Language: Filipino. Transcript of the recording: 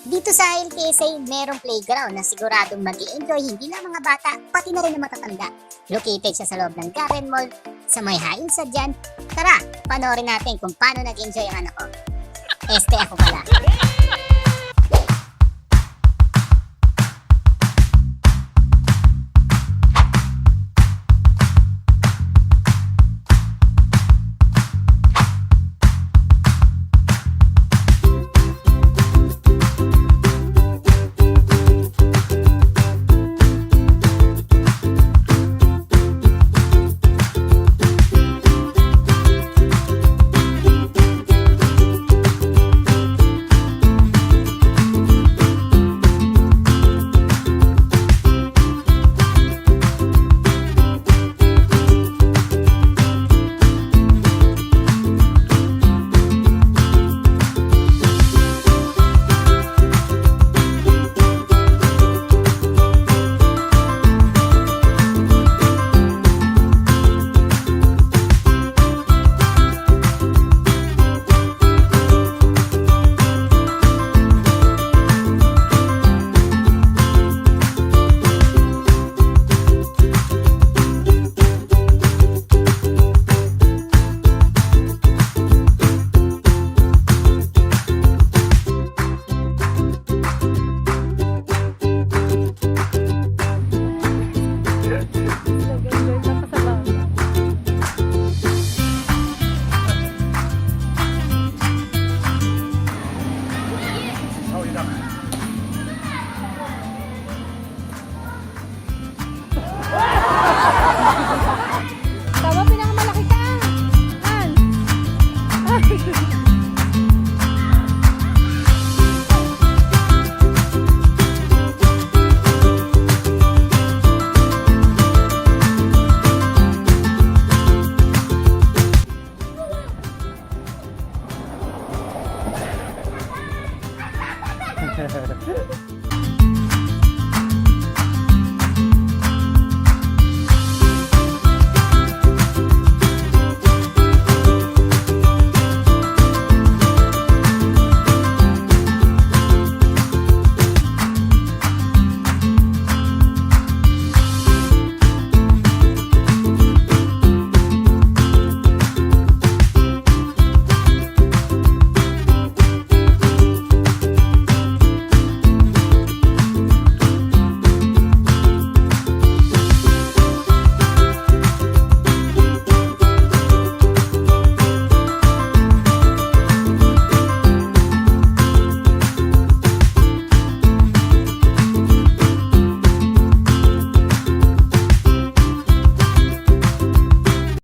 Dito sa LTSA, merong playground na siguradong mag-i-enjoy hindi lang mga bata, pati na rin ang matatanda. Located siya sa loob ng Garden Mall, sa may Hainsa dyan. Tara, panoorin natin kung paano nag-enjoy ang anak ko. Ako pala. Tama, pinakamalaki ka. Han.